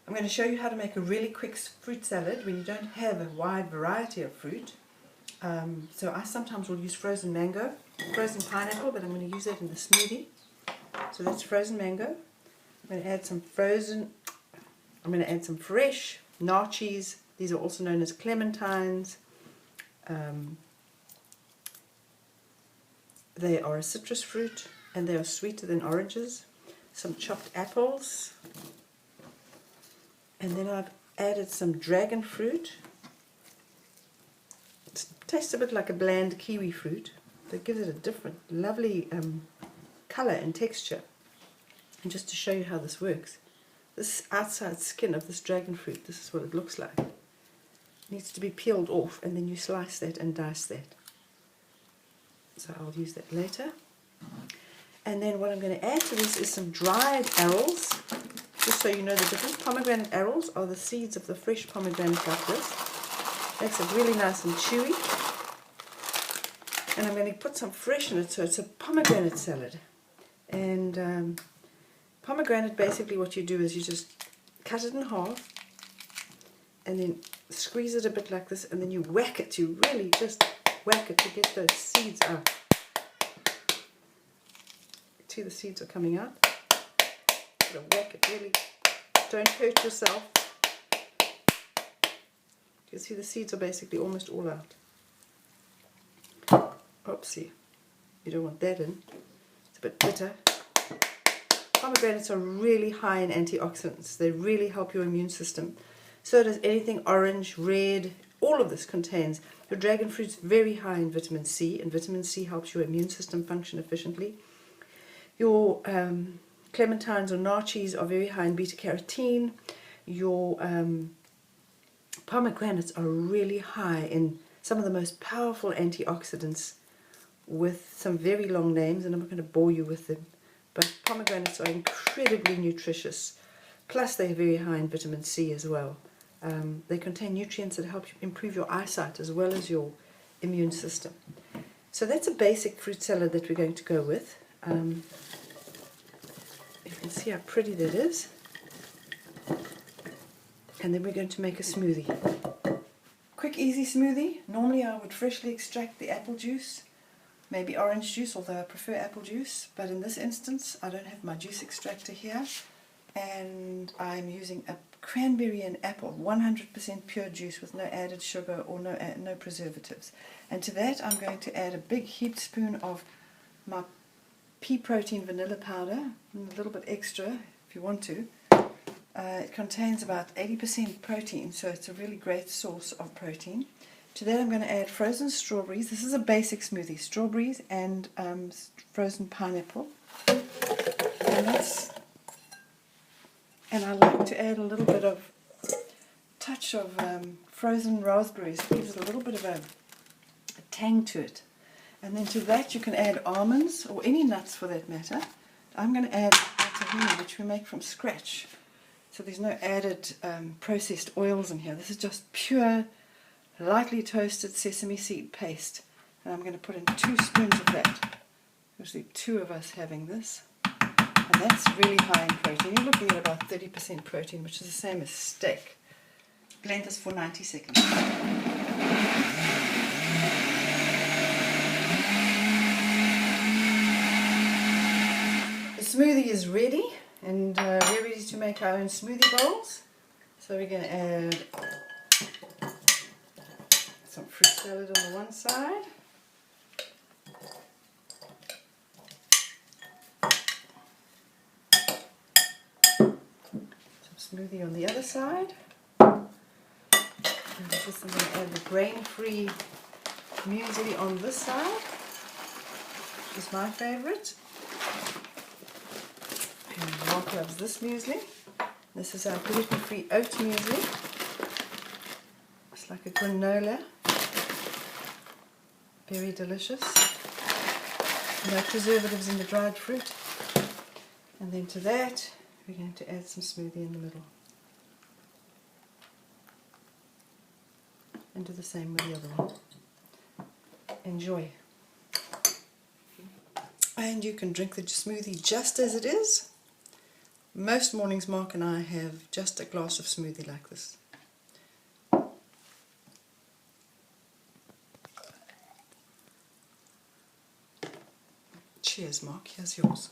I'm going to show you how to make a really quick fruit salad when you don't have a wide variety of fruit. So I sometimes will use frozen mango, frozen pineapple, but I'm going to use that in the smoothie. So that's frozen mango. I'm going to add some fresh naartjies. These are also known as clementines. They are a citrus fruit and they are sweeter than oranges. Some chopped apples. And then I've added some dragon fruit. It tastes a bit like a bland kiwi fruit. That gives it a different, lovely colour and texture. And just to show you how this works, this outside skin of this dragon fruit, this is what it looks like. It needs to be peeled off, and then you slice that and dice that. So I'll use that later. And then what I'm going to add to this is some dried arils. Just so you know the difference, pomegranate arils are the seeds of the fresh pomegranate like this. Makes it really nice and chewy. And I'm going to put some fresh in it, so it's a pomegranate salad. And pomegranate, basically what you do is you just cut it in half and then squeeze it a bit like this, and then you whack it. You really just whack it to get those seeds out. See, the seeds are coming out. Whack it really. Don't hurt yourself. You see the seeds are basically almost all out. Oopsie. You don't want that in. It's a bit bitter. Pomegranates are really high in antioxidants. They really help your immune system. So does anything orange, red. All of this contains. Your dragon fruit's very high in vitamin C, and vitamin C helps your immune system function efficiently. Your clementines or naartjies are very high in beta-carotene. Your pomegranates are really high in some of the most powerful antioxidants with some very long names, and I'm not going to bore you with them. But pomegranates are incredibly nutritious. Plus they're very high in vitamin C as well. They contain nutrients that help you improve your eyesight as well as your immune system. So that's a basic fruit salad that we're going to go with. You can see how pretty that is. And then we're going to make a smoothie. Quick, easy smoothie. Normally I would freshly extract the apple juice, maybe orange juice, although I prefer apple juice. But in this instance, I don't have my juice extractor here. And I'm using a cranberry and apple, 100% pure juice with no added sugar or no preservatives. And to that I'm going to add a big heaped spoon of my pea protein vanilla powder, and a little bit extra if you want to. It contains about 80% protein, so it's a really great source of protein. To that I'm going to add frozen strawberries. This is a basic smoothie, strawberries and frozen pineapple. And I like to add a little bit of touch of frozen raspberries. It gives it a little bit of a tang to it. And then to that you can add almonds, or any nuts for that matter. I'm going to add tahini, which we make from scratch. So there's no added processed oils in here. This is just pure, lightly toasted sesame seed paste. And I'm going to put in 2 spoons of that. There's the 2 of us having this. And that's really high in protein. You're looking at about 30% protein, which is the same as steak. Blend this for 90 seconds. The smoothie is ready, and we're ready to make our own smoothie bowls. So we're going to add some fruit salad on the one side. Smoothie on the other side. And just I'm going to add the grain-free muesli on this side, which is my favourite. And Mark loves this muesli. This is our gluten-free oat muesli. It's like a granola. Very delicious. No preservatives in the dried fruit. And then to that we're going to add some smoothie in the middle. And do the same with the other one. Enjoy. And you can drink the smoothie just as it is, Most mornings Mark and I have just a glass of smoothie like this. Cheers, Mark. Here's yours.